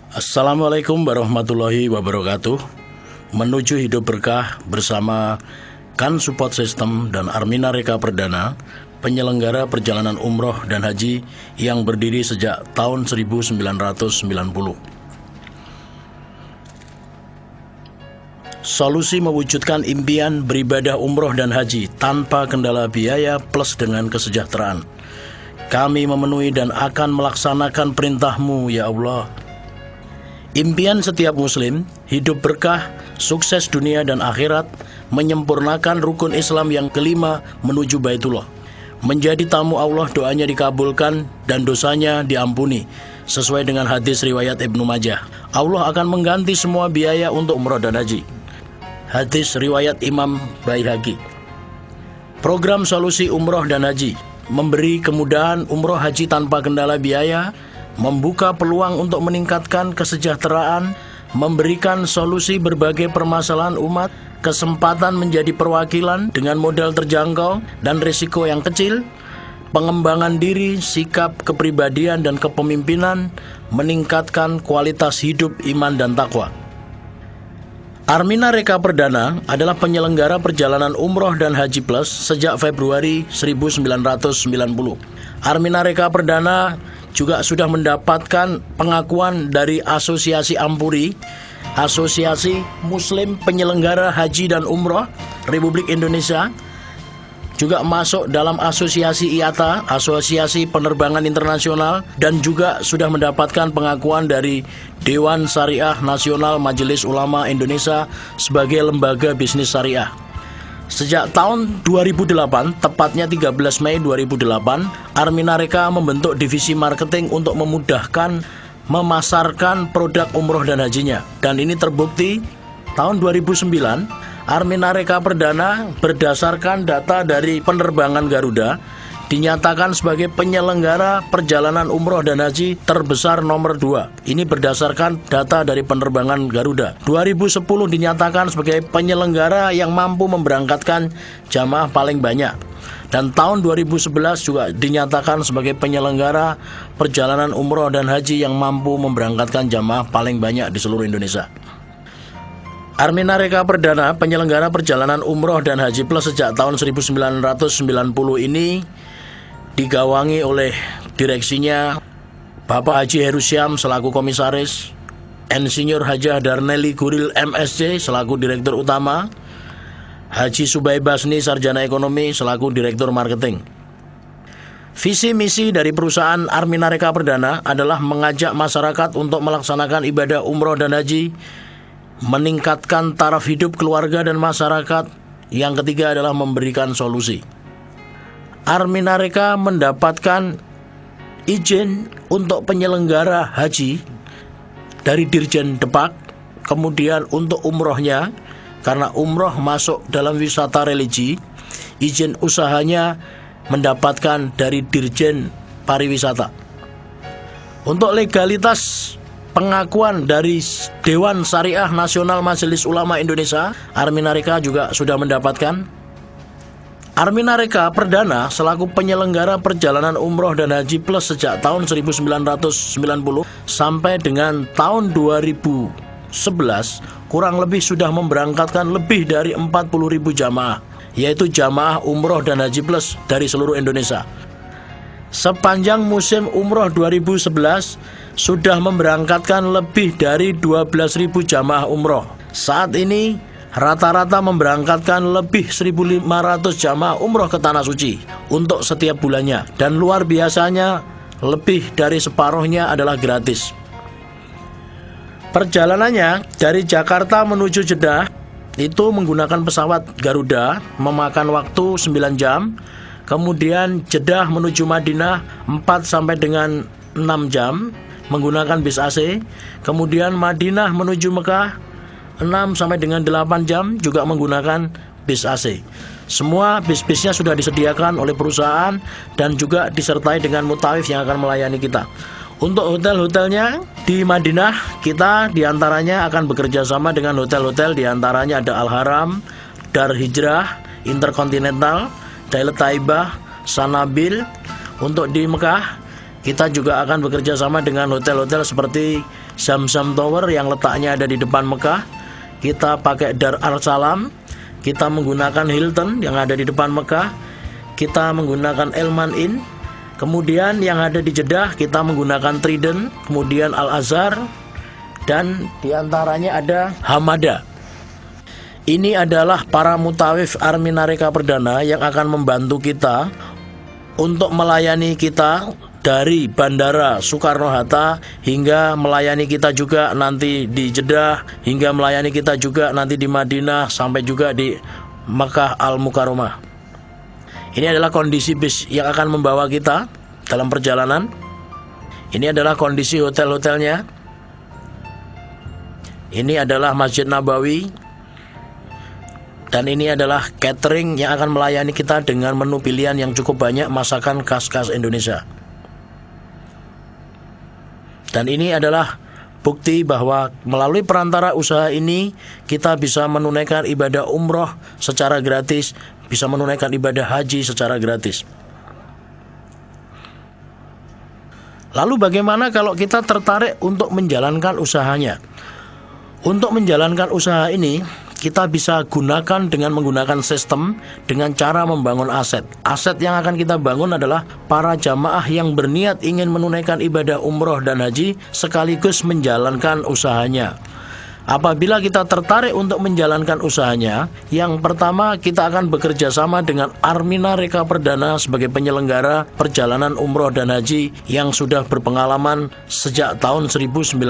Assalamualaikum warahmatullahi wabarakatuh. Menuju hidup berkah bersama Kan Support System dan Armina Reka Perdana, penyelenggara perjalanan umroh dan haji yang berdiri sejak tahun 1990. Solusi mewujudkan impian beribadah umroh dan haji tanpa kendala biaya plus dengan kesejahteraan. Kami memenuhi dan akan melaksanakan perintah-Mu, ya Allah. Impian setiap muslim, hidup berkah, sukses dunia dan akhirat, menyempurnakan rukun Islam yang kelima menuju Baitullah. Menjadi tamu Allah, doanya dikabulkan dan dosanya diampuni, sesuai dengan hadis riwayat Ibnu Majah. Allah akan mengganti semua biaya untuk umrah dan haji. Hadis riwayat Imam Baihaqi. Program solusi umroh dan haji memberi kemudahan umroh haji tanpa kendala biaya, membuka peluang untuk meningkatkan kesejahteraan, memberikan solusi berbagai permasalahan umat, kesempatan menjadi perwakilan dengan modal terjangkau dan risiko yang kecil, pengembangan diri, sikap kepribadian dan kepemimpinan, meningkatkan kualitas hidup, iman dan takwa. Armina Reka Perdana adalah penyelenggara perjalanan umroh dan haji plus sejak Februari 1990. Armina Reka Perdana juga sudah mendapatkan pengakuan dari Asosiasi Ampuri, Asosiasi Muslim Penyelenggara Haji dan Umroh Republik Indonesia, juga masuk dalam Asosiasi IATA, Asosiasi Penerbangan Internasional, dan juga sudah mendapatkan pengakuan dari Dewan Syariah Nasional Majelis Ulama Indonesia sebagai lembaga bisnis syariah. Sejak tahun 2008, tepatnya 13 Mei 2008, Armina Reka membentuk divisi marketing untuk memudahkan memasarkan produk umroh dan hajinya. Dan ini terbukti tahun 2009, Armina Reka Perdana berdasarkan data dari penerbangan Garuda dinyatakan sebagai penyelenggara perjalanan umroh dan haji terbesar nomor 2. Ini berdasarkan data dari penerbangan Garuda. 2010 dinyatakan sebagai penyelenggara yang mampu memberangkatkan jamaah paling banyak. Dan tahun 2011 juga dinyatakan sebagai penyelenggara perjalanan umroh dan haji yang mampu memberangkatkan jamaah paling banyak di seluruh Indonesia. Armina Reka Perdana, penyelenggara perjalanan umroh dan haji plus sejak tahun 1990 ini digawangi oleh direksinya Bapak Haji Heru Syam selaku komisaris, Insinyur Hajah Darneli Guril MSc selaku direktur utama, Haji Subai Basni sarjana ekonomi selaku direktur marketing. Visi misi dari perusahaan Armina Reka Perdana adalah mengajak masyarakat untuk melaksanakan ibadah umroh dan haji, meningkatkan taraf hidup keluarga dan masyarakat. Yang ketiga adalah memberikan solusi. Armina Reka mendapatkan izin untuk penyelenggara haji dari Dirjen Depak, kemudian untuk umrohnya, karena umroh masuk dalam wisata religi, izin usahanya mendapatkan dari Dirjen Pariwisata. Untuk legalitas pengakuan dari Dewan Syariah Nasional Majelis Ulama Indonesia, Armina Reka juga sudah mendapatkan. Armina Reka Perdana selaku penyelenggara perjalanan umroh dan haji plus sejak tahun 1990 sampai dengan tahun 2011 kurang lebih sudah memberangkatkan lebih dari 40.000 jamaah, yaitu jamaah umroh dan haji plus dari seluruh Indonesia. Sepanjang musim umroh 2011 sudah memberangkatkan lebih dari 12.000 jamaah umroh. Saat ini rata-rata memberangkatkan lebih 1.500 jamaah umroh ke Tanah Suci untuk setiap bulannya. Dan luar biasanya lebih dari separuhnya adalah gratis. Perjalanannya dari Jakarta menuju Jeddah itu menggunakan pesawat Garuda memakan waktu 9 jam. Kemudian Jeddah menuju Madinah 4 sampai dengan 6 jam menggunakan bis AC. Kemudian Madinah menuju Mekah 6 sampai dengan 8 jam juga menggunakan bis AC. Semua bis-bisnya sudah disediakan oleh perusahaan dan juga disertai dengan mutawif yang akan melayani kita. Untuk hotel-hotelnya di Madinah, kita diantaranya akan bekerja sama dengan hotel-hotel, diantaranya ada Al-Haram, Dar Hijrah, Intercontinental, Dailat Taibah, Sanabil. Untuk di Mekah, Kita juga akan bekerja sama dengan hotel-hotel seperti Zamzam Tower yang letaknya ada di depan Mekah. Kita pakai Dar Al-Salam. Kita menggunakan Hilton yang ada di depan Mekah. Kita menggunakan Elman Inn. Kemudian yang ada di Jeddah kita menggunakan Trident, kemudian Al-Azhar, dan diantaranya ada Hamada. Ini adalah para mutawif Arminareka Perdana yang akan membantu kita untuk melayani kita dari Bandara Soekarno-Hatta hingga melayani kita juga nanti di Jeddah, hingga melayani kita juga nanti di Madinah, sampai juga di Makkah Al-Mukarramah. Ini adalah kondisi bis yang akan membawa kita dalam perjalanan. Ini adalah kondisi hotel-hotelnya. Ini adalah Masjid Nabawi. Dan ini adalah catering yang akan melayani kita dengan menu pilihan yang cukup banyak masakan khas-khas Indonesia. Dan ini adalah bukti bahwa melalui perantara usaha ini kita bisa menunaikan ibadah umroh secara gratis, bisa menunaikan ibadah haji secara gratis. Lalu bagaimana kalau kita tertarik untuk menjalankan usahanya? Untuk menjalankan usaha ini, kita bisa gunakan dengan menggunakan sistem dengan cara membangun aset. Aset yang akan kita bangun adalah para jamaah yang berniat ingin menunaikan ibadah umroh dan haji sekaligus menjalankan usahanya. Apabila kita tertarik untuk menjalankan usahanya, yang pertama kita akan bekerja sama dengan Arminareka Perdana sebagai penyelenggara perjalanan umroh dan haji yang sudah berpengalaman sejak tahun 1990.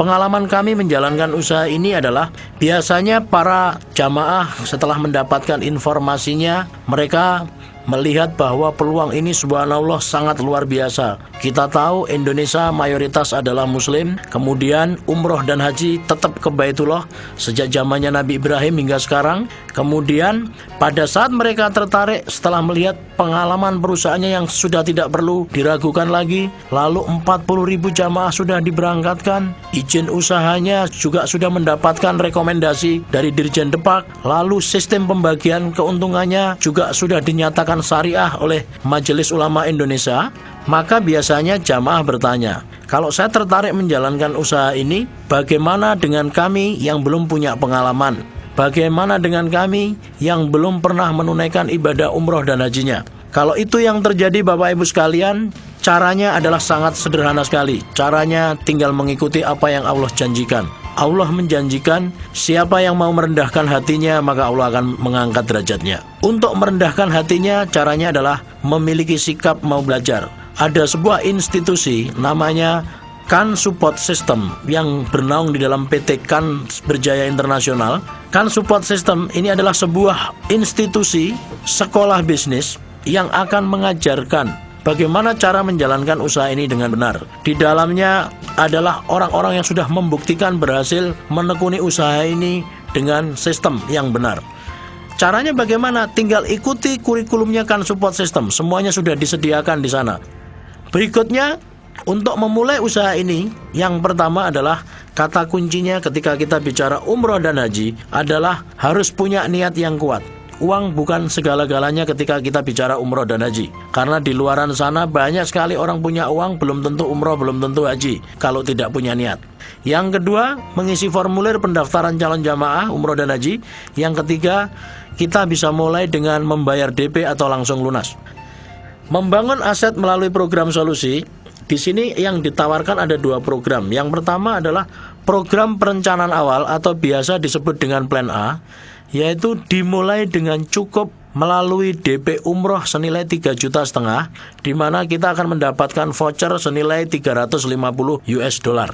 Pengalaman kami menjalankan usaha ini adalah biasanya para jamaah setelah mendapatkan informasinya, mereka melihat bahwa peluang ini subhanallah sangat luar biasa. Kita tahu Indonesia mayoritas adalah muslim, kemudian umroh dan haji tetap ke Baitullah sejak zamannya Nabi Ibrahim hingga sekarang. Kemudian pada saat mereka tertarik setelah melihat pengalaman perusahaannya yang sudah tidak perlu diragukan lagi, lalu 40.000 jamaah sudah diberangkatkan, izin usahanya juga sudah mendapatkan rekomendasi dari Dirjen Depak, lalu sistem pembagian keuntungannya juga sudah dinyatakan syariah oleh Majelis Ulama Indonesia, maka biasanya jamaah bertanya, kalau saya tertarik menjalankan usaha ini, bagaimana dengan kami yang belum punya pengalaman? Bagaimana dengan kami yang belum pernah menunaikan ibadah umroh dan hajinya? Kalau itu yang terjadi Bapak Ibu sekalian, caranya adalah sangat sederhana sekali. Caranya tinggal mengikuti apa yang Allah janjikan. Allah menjanjikan siapa yang mau merendahkan hatinya maka Allah akan mengangkat derajatnya. Untuk merendahkan hatinya caranya adalah memiliki sikap mau belajar. Ada sebuah institusi namanya Kan Support System yang bernaung di dalam PT Kan Berjaya Internasional. Kan Support System ini adalah sebuah institusi sekolah bisnis yang akan mengajarkan bagaimana cara menjalankan usaha ini dengan benar. Di dalamnya adalah orang-orang yang sudah membuktikan berhasil menekuni usaha ini dengan sistem yang benar. Caranya bagaimana? Tinggal ikuti kurikulumnya Kan Support System. Semuanya sudah disediakan di sana. Berikutnya, untuk memulai usaha ini, yang pertama adalah kata kuncinya ketika kita bicara umroh dan haji adalah harus punya niat yang kuat. Uang bukan segala-galanya ketika kita bicara umroh dan haji. Karena di luaran sana banyak sekali orang punya uang, belum tentu umroh, belum tentu haji, kalau tidak punya niat. Yang kedua, mengisi formulir pendaftaran calon jamaah umroh dan haji. Yang ketiga, kita bisa mulai dengan membayar DP atau langsung lunas. Membangun aset melalui program solusi. Di sini yang ditawarkan ada dua program. Yang pertama adalah program perencanaan awal atau biasa disebut dengan Plan A, yaitu dimulai dengan cukup melalui DP umroh senilai 3,5 juta, di mana kita akan mendapatkan voucher senilai 350 US dollar.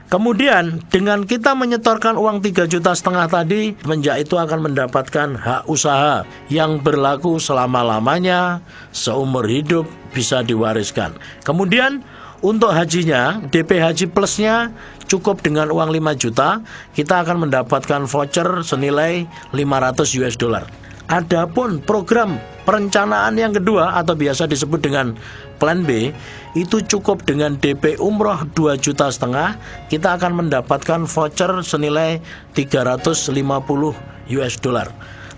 Kemudian dengan kita menyetorkan uang 3,5 juta tadi, semenjak itu akan mendapatkan hak usaha yang berlaku selama-lamanya, seumur hidup, bisa diwariskan. Kemudian untuk hajinya, DP Haji Plusnya cukup dengan uang 5 juta, kita akan mendapatkan voucher senilai 500 US dollar. Adapun program perencanaan yang kedua atau biasa disebut dengan Plan B, itu cukup dengan DP umroh 2,5 juta, kita akan mendapatkan voucher senilai 350 US dollar.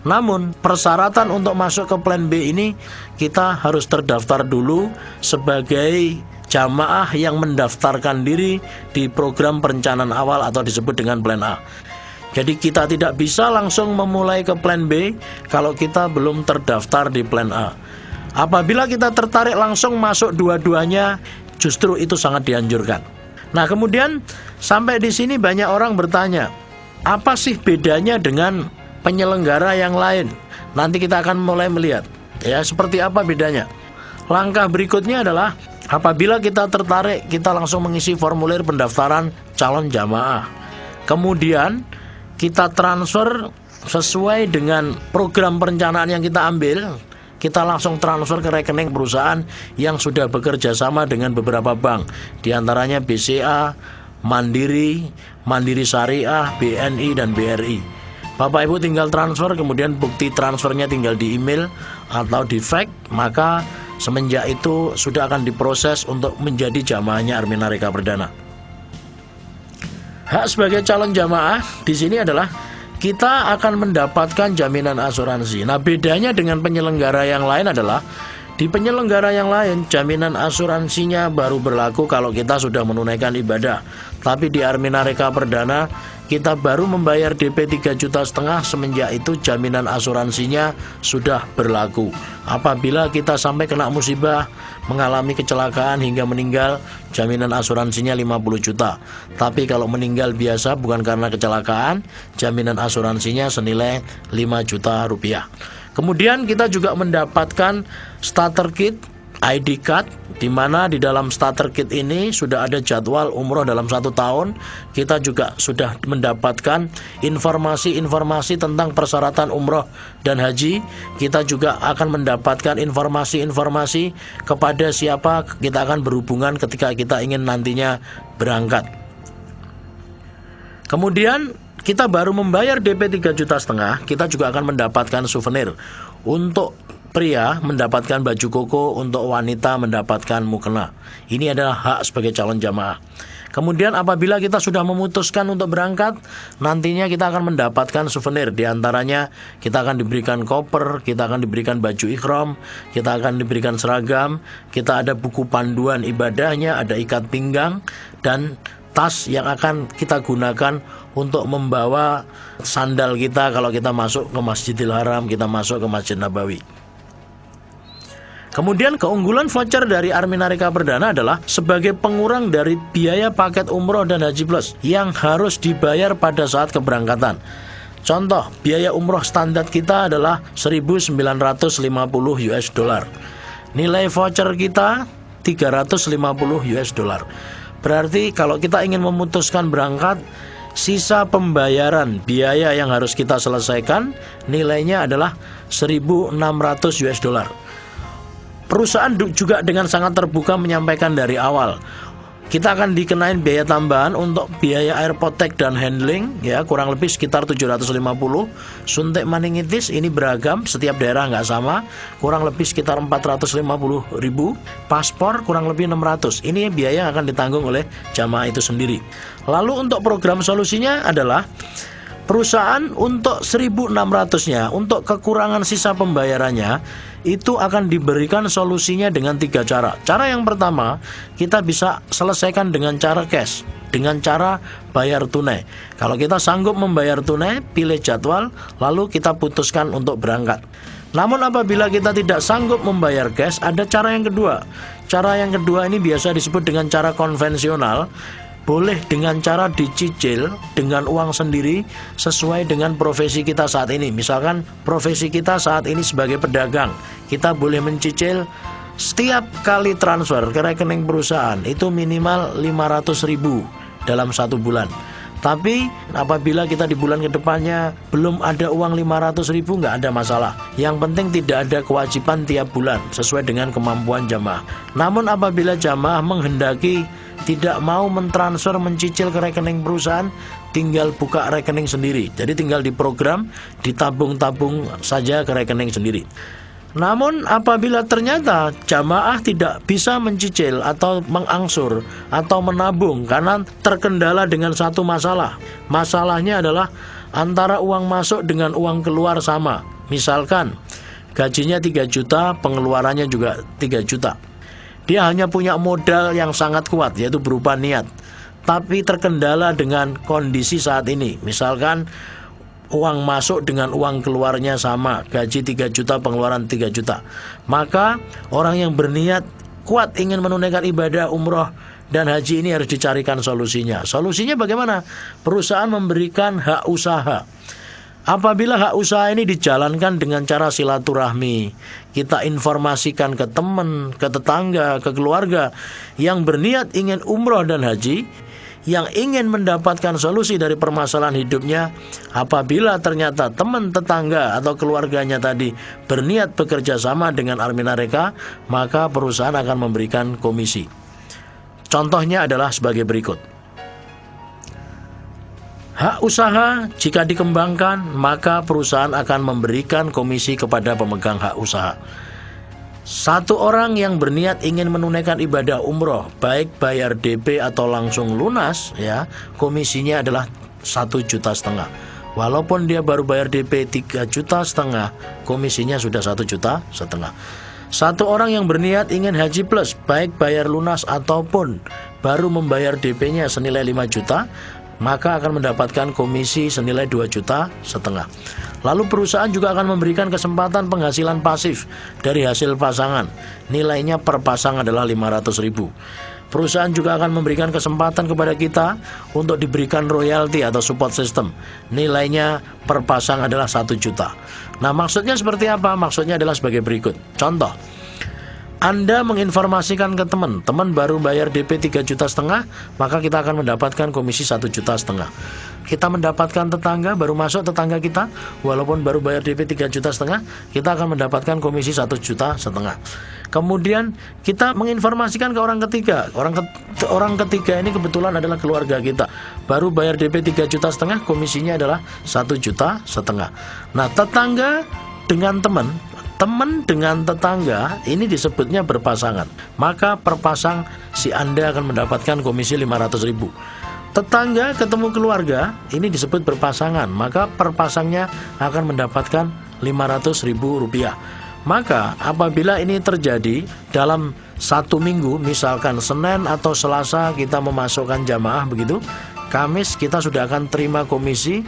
Namun persyaratan untuk masuk ke plan B ini kita harus terdaftar dulu sebagai jamaah yang mendaftarkan diri di program perencanaan awal atau disebut dengan plan A. Jadi kita tidak bisa langsung memulai ke plan B kalau kita belum terdaftar di plan A. Apabila kita tertarik langsung masuk dua-duanya, justru itu sangat dianjurkan. Nah, kemudian sampai di sini banyak orang bertanya, apa sih bedanya dengan penyelenggara yang lain? Nanti kita akan mulai melihat ya seperti apa bedanya. Langkah berikutnya adalah apabila kita tertarik, kita langsung mengisi formulir pendaftaran calon jamaah. Kemudian kita transfer sesuai dengan program perencanaan yang kita ambil. Kita langsung transfer ke rekening perusahaan yang sudah bekerja sama dengan beberapa bank, di antaranya BCA, Mandiri, Mandiri Syariah, BNI, dan BRI. Bapak Ibu tinggal transfer, kemudian bukti transfernya tinggal di email atau di fax, maka semenjak itu sudah akan diproses untuk menjadi jamaahnya Armina Reka Perdana. Hak sebagai calon jamaah di sini adalah kita akan mendapatkan jaminan asuransi. Nah, bedanya dengan penyelenggara yang lain adalah di penyelenggara yang lain jaminan asuransinya baru berlaku kalau kita sudah menunaikan ibadah. Tapi di Armina Reka Perdana kita baru membayar DP 3,5 juta, semenjak itu jaminan asuransinya sudah berlaku. Apabila kita sampai kena musibah, mengalami kecelakaan hingga meninggal, jaminan asuransinya 50 juta. Tapi kalau meninggal biasa bukan karena kecelakaan, jaminan asuransinya senilai 5 juta rupiah. Kemudian kita juga mendapatkan starter kit, ID card, di mana di dalam starter kit ini sudah ada jadwal umroh dalam 1 tahun. Kita juga sudah mendapatkan informasi-informasi tentang persyaratan umroh dan haji. Kita juga akan mendapatkan informasi-informasi kepada siapa kita akan berhubungan ketika kita ingin nantinya berangkat. Kemudian kita baru membayar DP 3,5 juta, kita juga akan mendapatkan souvenir. Untuk pria mendapatkan baju koko, untuk wanita mendapatkan mukena. Ini adalah hak sebagai calon jamaah. Kemudian apabila kita sudah memutuskan untuk berangkat, nantinya kita akan mendapatkan souvenir. Di antaranya kita akan diberikan koper, kita akan diberikan baju ihram, kita akan diberikan seragam, kita ada buku panduan ibadahnya, ada ikat pinggang, dan tas yang akan kita gunakan untuk membawa sandal kita kalau kita masuk ke Masjidil Haram, kita masuk ke Masjid Nabawi. Kemudian keunggulan voucher dari Armina Reka Perdana adalah sebagai pengurang dari biaya paket umroh dan haji plus yang harus dibayar pada saat keberangkatan. Contoh, biaya umroh standar kita adalah 1.950 US dollar. Nilai voucher kita 350 US dollar. Berarti kalau kita ingin memutuskan berangkat, sisa pembayaran biaya yang harus kita selesaikan nilainya adalah 1.600 US dollar. Perusahaan juga dengan sangat terbuka menyampaikan dari awal, kita akan dikenain biaya tambahan untuk biaya airport dan handling, ya kurang lebih sekitar 750. Suntik meningitis ini beragam, setiap daerah nggak sama, kurang lebih sekitar 450.000. Paspor kurang lebih 600. Ini biaya yang akan ditanggung oleh jamaah itu sendiri. Lalu untuk program solusinya adalah perusahaan untuk 1.600-nya, untuk kekurangan sisa pembayarannya, itu akan diberikan solusinya dengan 3 cara. Cara yang pertama, kita bisa selesaikan dengan cara cash, dengan cara bayar tunai. Kalau kita sanggup membayar tunai, pilih jadwal, lalu kita putuskan untuk berangkat. Namun apabila kita tidak sanggup membayar cash, ada cara yang kedua. Cara yang kedua ini biasa disebut dengan cara konvensional. Boleh dengan cara dicicil dengan uang sendiri sesuai dengan profesi kita saat ini. Misalkan profesi kita saat ini sebagai pedagang, kita boleh mencicil setiap kali transfer ke rekening perusahaan itu minimal 500.000 dalam 1 bulan. Tapi apabila kita di bulan kedepannya belum ada uang 500.000, nggak ada masalah. Yang penting tidak ada kewajiban tiap bulan sesuai dengan kemampuan jamaah. Namun apabila jamaah menghendaki tidak mau mentransfer, mencicil ke rekening perusahaan, tinggal buka rekening sendiri. Jadi tinggal diprogram, ditabung-tabung saja ke rekening sendiri. Namun apabila ternyata jamaah tidak bisa mencicil atau mengangsur atau menabung karena terkendala dengan satu masalah. Masalahnya adalah antara uang masuk dengan uang keluar sama. Misalkan gajinya 3 juta, pengeluarannya juga 3 juta. Dia hanya punya modal yang sangat kuat, yaitu berupa niat, tapi terkendala dengan kondisi saat ini. Misalkan uang masuk dengan uang keluarnya sama, gaji 3 juta, pengeluaran 3 juta. Maka orang yang berniat kuat ingin menunaikan ibadah umroh dan haji ini harus dicarikan solusinya. Solusinya bagaimana? Perusahaan memberikan hak usaha. Apabila hak usaha ini dijalankan dengan cara silaturahmi, kita informasikan ke teman, ke tetangga, ke keluarga yang berniat ingin umroh dan haji, yang ingin mendapatkan solusi dari permasalahan hidupnya. Apabila ternyata teman, tetangga atau keluarganya tadi berniat bekerja sama dengan Arminareka, maka perusahaan akan memberikan komisi. Contohnya adalah sebagai berikut. Hak usaha jika dikembangkan, maka perusahaan akan memberikan komisi kepada pemegang hak usaha. Satu orang yang berniat ingin menunaikan ibadah umroh, baik bayar DP atau langsung lunas, ya, komisinya adalah 1,5 juta. Walaupun dia baru bayar DP 3,5 juta, komisinya sudah 1,5 juta. Satu orang yang berniat ingin haji plus, baik bayar lunas ataupun baru membayar DP-nya senilai 5 juta, maka akan mendapatkan komisi senilai 2,5 juta. Lalu perusahaan juga akan memberikan kesempatan penghasilan pasif dari hasil pasangan. Nilainya per pasang adalah 500.000. Perusahaan juga akan memberikan kesempatan kepada kita untuk diberikan royalti atau support system. Nilainya per pasang adalah 1 juta. Nah, maksudnya seperti apa? Maksudnya adalah sebagai berikut. Contoh, Anda menginformasikan ke teman baru bayar DP 3,5 juta, maka kita akan mendapatkan komisi 1,5 juta. Kita mendapatkan tetangga, baru masuk tetangga kita, walaupun baru bayar DP 3,5 juta, kita akan mendapatkan komisi 1,5 juta. Kemudian kita menginformasikan ke orang ketiga. Orang ketiga ini kebetulan adalah keluarga kita, baru bayar DP 3,5 juta, komisinya adalah 1,5 juta. Nah, tetangga dengan teman dengan tetangga ini disebutnya berpasangan. Maka per pasang si Anda akan mendapatkan komisi 500.000. Tetangga ketemu keluarga ini disebut berpasangan, maka per pasangnya akan mendapatkan 500.000 rupiah. Maka apabila ini terjadi dalam 1 minggu, misalkan Senin atau Selasa kita memasukkan jamaah begitu, Kamis kita sudah akan terima komisi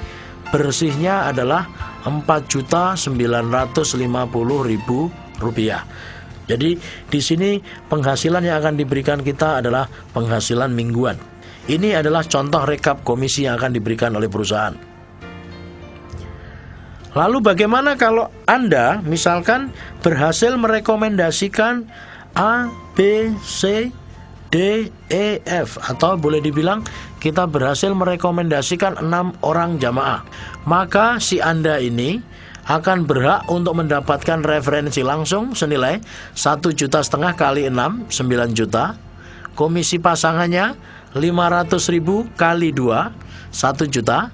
bersihnya adalah 4.950.000 rupiah. Jadi di sini penghasilan yang akan diberikan kita adalah penghasilan mingguan. Ini adalah contoh rekap komisi yang akan diberikan oleh perusahaan. Lalu bagaimana kalau Anda misalkan berhasil merekomendasikan A, B, C, D, E, F, atau boleh dibilang kita berhasil merekomendasikan 6 orang jamaah, maka si Anda ini akan berhak untuk mendapatkan referensi langsung senilai 1,5 juta kali 6, 9 juta. Komisi pasangannya 500.000 kali 2, 1 juta.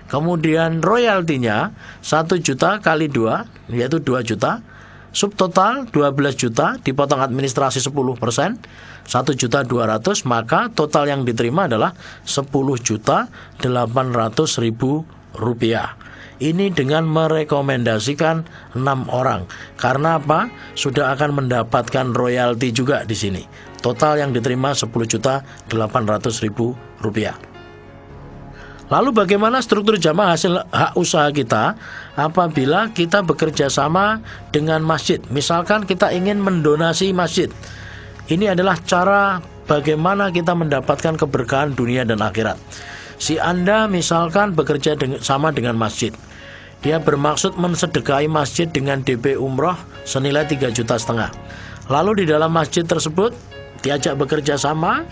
Kemudian royaltinya 1 juta kali 2, yaitu 2 juta. Subtotal 12 juta dipotong administrasi 10%, 1.200.000, maka total yang diterima adalah 10.800.000 rupiah. Ini dengan merekomendasikan 6 orang. Karena apa? Sudah akan mendapatkan royalti juga di sini. Total yang diterima 10.800.000 rupiah. Lalu bagaimana struktur jamaah hasil hak usaha kita apabila kita bekerja sama dengan masjid? Misalkan kita ingin mendonasi masjid. Ini adalah cara bagaimana kita mendapatkan keberkahan dunia dan akhirat. Si Anda misalkan bekerja sama dengan masjid. Dia bermaksud mensedekahi masjid dengan DP umroh senilai 3,5 juta. Lalu di dalam masjid tersebut diajak bekerja sama.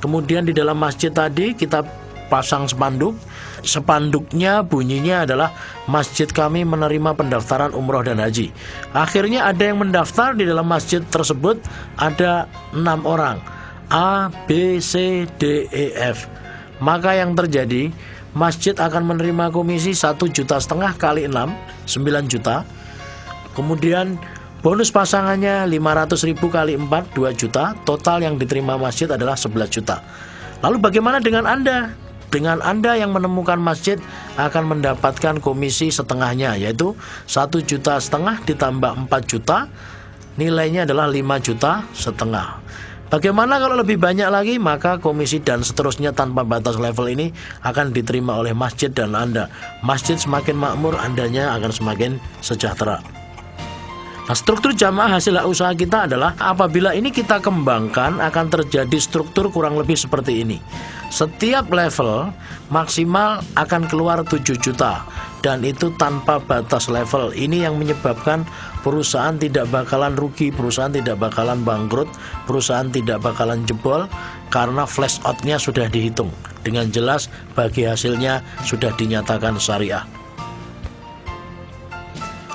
Kemudian di dalam masjid tadi kita pasang spanduk. Spanduknya bunyinya adalah masjid kami menerima pendaftaran umroh dan haji. Akhirnya ada yang mendaftar di dalam masjid tersebut, ada 6 orang, A, B, C, D, E, F. Maka yang terjadi, masjid akan menerima komisi 1,5 juta kali 6, 9 juta. Kemudian bonus pasangannya 500.000 kali 4, 2 juta. Total yang diterima masjid adalah 11 juta. Lalu bagaimana dengan Anda? dengan Anda yang menemukan masjid akan mendapatkan komisi setengahnya, yaitu 1,5 juta ditambah 4 juta, nilainya adalah 5,5 juta. Bagaimana kalau lebih banyak lagi? Maka komisi dan seterusnya tanpa batas level ini akan diterima oleh masjid dan Anda. Masjid semakin makmur, Andanya akan semakin sejahtera. Nah, struktur jamaah hasil usaha kita adalah apabila ini kita kembangkan akan terjadi struktur kurang lebih seperti ini. Setiap level maksimal akan keluar 7 juta dan itu tanpa batas level. Ini yang menyebabkan perusahaan tidak bakalan rugi, perusahaan tidak bakalan bangkrut, perusahaan tidak bakalan jebol karena flash out-nya sudah dihitung dengan jelas, bagi hasilnya sudah dinyatakan syariah.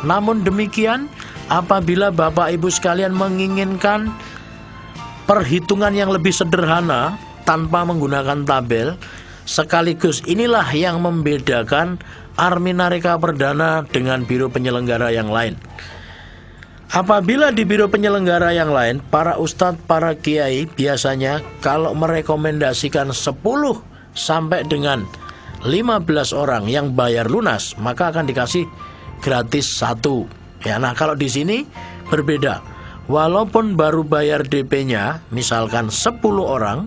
Namun demikian, apabila Bapak Ibu sekalian menginginkan perhitungan yang lebih sederhana tanpa menggunakan tabel, sekaligus inilah yang membedakan Armina Reka Perdana dengan biro penyelenggara yang lain. Apabila di biro penyelenggara yang lain, para ustadz, para kiai biasanya kalau merekomendasikan 10 sampai dengan 15 orang yang bayar lunas, maka akan dikasih gratis 1. Ya, nah kalau di sini berbeda. Walaupun baru bayar DP-nya misalkan 10 orang,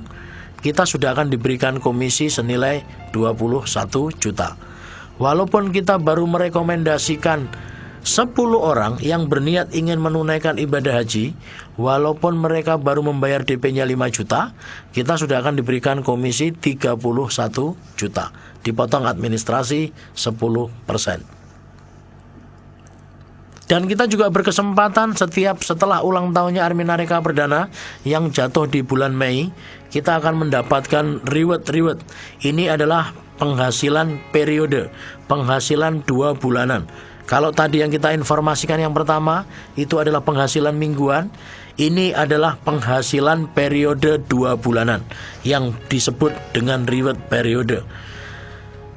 kita sudah akan diberikan komisi senilai 21 juta. Walaupun kita baru merekomendasikan 10 orang yang berniat ingin menunaikan ibadah haji, walaupun mereka baru membayar DP-nya 5 juta, kita sudah akan diberikan komisi 31 juta. Dipotong administrasi 10%. Dan kita juga berkesempatan setelah ulang tahunnya Armina Reka Perdana yang jatuh di bulan Mei, kita akan mendapatkan reward. Ini adalah penghasilan periode, penghasilan 2 bulanan. Kalau tadi yang kita informasikan yang pertama itu adalah penghasilan mingguan, ini adalah penghasilan periode 2 bulanan yang disebut dengan reward periode.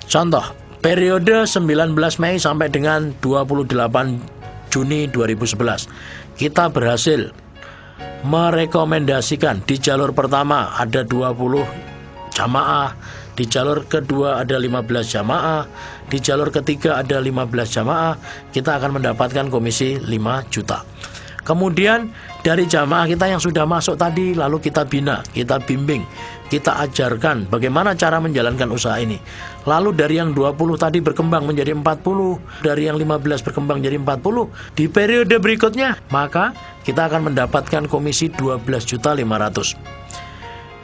Contoh, periode 19 Mei sampai dengan 28 Juni 2011 kita berhasil merekomendasikan di jalur pertama ada 20 jamaah, di jalur kedua ada 15 jamaah, di jalur ketiga ada 15 jamaah, kita akan mendapatkan komisi 5 juta. Kemudian dari jamaah kita yang sudah masuk tadi, lalu kita bina, kita bimbing, kita ajarkan bagaimana cara menjalankan usaha ini. Lalu dari yang 20 tadi berkembang menjadi 40, dari yang 15 berkembang menjadi 40. Di periode berikutnya, maka kita akan mendapatkan komisi 12.500.000.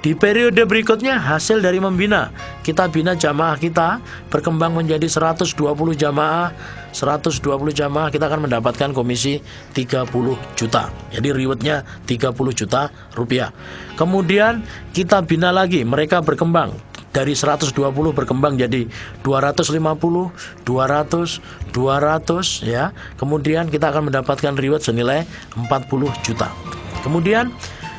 Di periode berikutnya hasil dari membina, kita bina jamaah kita berkembang menjadi 120 jamaah, kita akan mendapatkan komisi 30 juta. Jadi rewardnya 30 juta rupiah. Kemudian kita bina lagi, mereka berkembang dari 120 berkembang jadi 250, 200 ya. Kemudian kita akan mendapatkan reward senilai 40 juta. Kemudian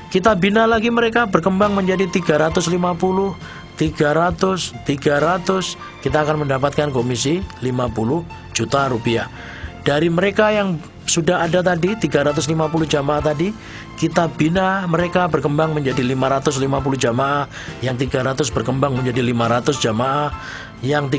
kita bina lagi, mereka berkembang menjadi 350, 300, kita akan mendapatkan komisi 50 juta rupiah. Dari mereka yang sudah ada tadi 350 jamaah tadi, kita bina, mereka berkembang menjadi 550 jamaah, yang 300 berkembang menjadi 500 jamaah, yang